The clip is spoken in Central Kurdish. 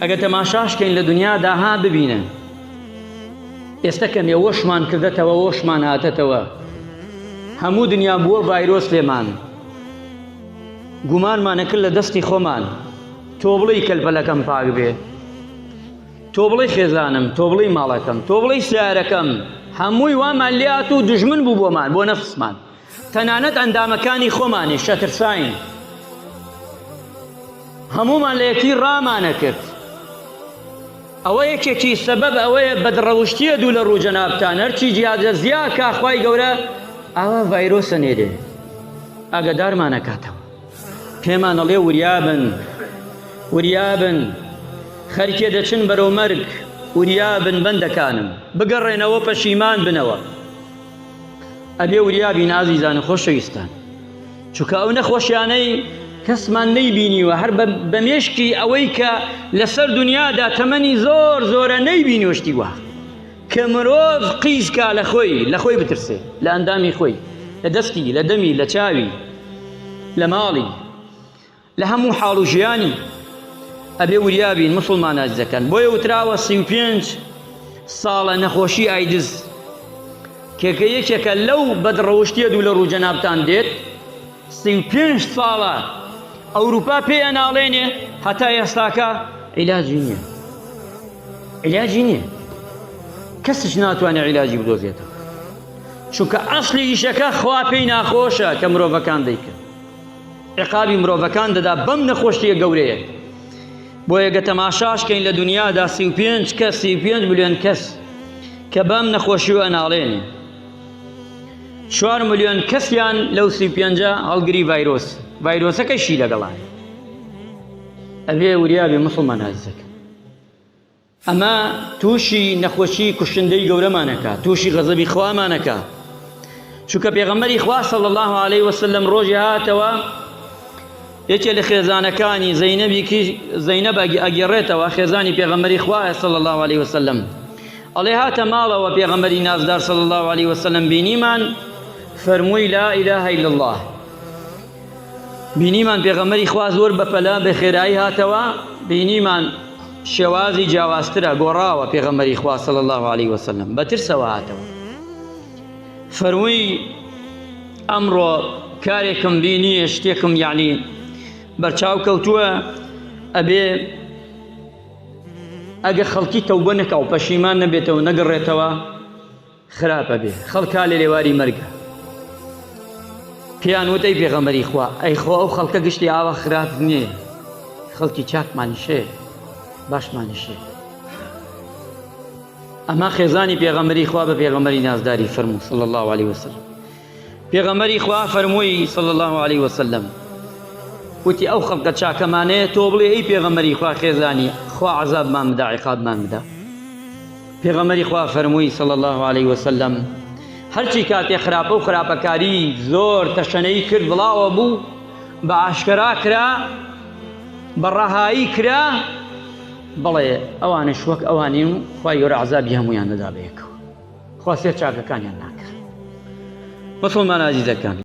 ئەگە تەماشاشکەین لە دنیادا ها ببینن ئێستا کەمێ وەشمان کردێتەوە وەشمان هاتێتەوە هەموو دنیا بووە ڤایرۆس لێمان گومانمانە کرد لە دەستی خۆمان تۆ بڵێی کەلپەلەکەم پاک بێ تۆ بڵێی خێزانم تۆ بڵێی ماڵەکەم تۆ بڵێی سیارەکەم هەمووی وامان لێات و دژمن بوو بۆمان بۆ نەفسمان تەنانەت ئەندامەکانی خۆمانی شەترساین هەموومان لە یەکی ڕامانە کرد ئەوە یەکێکی سەبەب ئەوەیە بەدڕەوشتیە دوو لە ڕوو جەنابتان هەرچی جیادە زیاد کاخوای گەورە ئاوا ڤایرۆسە نێرێ ئاگادارمانەکاتەوە پێمان ئەڵێ وریابن خەرکێ دەچن بەرەو مەرگ وریابن بەندەکانم بگەڕێنەوە پەشیمان بنەوە ئەبێ وریابین ئازیزانە خۆشەویستان چونکە ئەو نەخۆشیانەی کەسمان نەیبینیوە هەر بە مێشکی ئەوەی کە لەسەر دنیادا تەمەنی زۆر زۆرە نەیبینیوەشتی وە کە مرۆڤ قیزکا لە خۆی بترسێ لە ئەندامی خۆی لە دەستی لە دەمی لە چاوی لە ماڵی لە هەموو حاڵ و ژیانی ئەبێ وریابین مسڵمان ئازیزەکان بۆیە وتراوە 35 ساڵە نەخۆشی ئایدز کێکە یەکێکە لەو بەدڕەوشتیە دوو لە ڕوو جەنابتان دێت 35 ساڵە ئەوروپا پێی ئەناڵێنێ هەتا ئێستاکە عیلاجی نییە کەسش ناتوانێت عیلاجی بدۆزێتەوە چونکە ئەسڵی ئیشەکە خوا پێی ناخۆشە کە مرۆڤەکان دەیکرد عقابی مرۆڤەکان دەدا بەم نەخۆشیە گەورەیە بۆیە گە تەماشاشکەین لە دنیادا 35 ملیۆن کەس کە بەم نەخۆشیوە ئەناڵێنێ 4 ملیۆن کەسیان لەو 35 هەڵگری ڤایرۆسەکەشی لەگەڵایە ئەبێ وریابێ مسڵمان ئازیزەکە ئەمە تووشی نەخۆشی کوشندەی گەورەمانەکە تووشی غەزەبی خوامانەکە چونکە پێغەمبەری خوا صلی الله علیه وسلم ڕۆژی هاتەوە یەکێ لە خێزانەکانی زەینەب ئەگێڕێتەوە خێزانی پێغەمبەری خوایە صلی الله علیه وسلم ئەڵێ هاتە ماڵەوە پێغەمبەری نازدار صلی الله علیه وسلم بینیمان فەرمووی لا إله إلا الله بینیمان پێغەمبەری خوا زۆر بەپەلا بەخێرایی هاتەوە بینیمان شێوازی جیاوازترە گۆڕاوە پێغەمبەری خوا صلی الله علیه وسلم بەترسەوە هاتەوە فەرمووی ئەمڕۆ کارێکم بینیە شتێکم یعنی بەرچاو کەوتووە ئەبێ ئەگە خەڵکی تەوبە نەکا و پەشیمان نەبێتەوە نەگەڕێتەوە خراپە بێ خەڵکا لە لێواری مەرگە پێیان وتەی پێغەمبەری خوا ئەی خۆ ئەو خەڵکە گشتی ئاوا خراپ نییە خەڵکی چاکمانیشێ باشمانیشێ ئەمە خێزانی پێغەمبەری خوا بە پێغەمبەری نازداری فەرموو صلی الله علیه وسلم پێغەمبەری خوا فەرمووی صلی الله علیه وسلم وتی ئەو خەڵکە چاکەمانەیە تۆ بڵێ ئەی پێغەمبەری خوا خێزانی خوا عەزابمان بدا عیقابمان بدا پێغەمبەری خوا فەرمووی صلی الله علیه وسلم هەرچی کاتێ خراپە و خراپەکاری زۆر تەشەنەی کرد بڵاوە بوو بە ئاشکرا کرا بە ڕەهایی کرا بڵێ ئەوانش وەک ئەوانی و خوای گەورە عەزابی هەموویان دەدا بەیەکەوە خوا سێر چاکەکانیان ناکات مسڵمان ئازیزەکان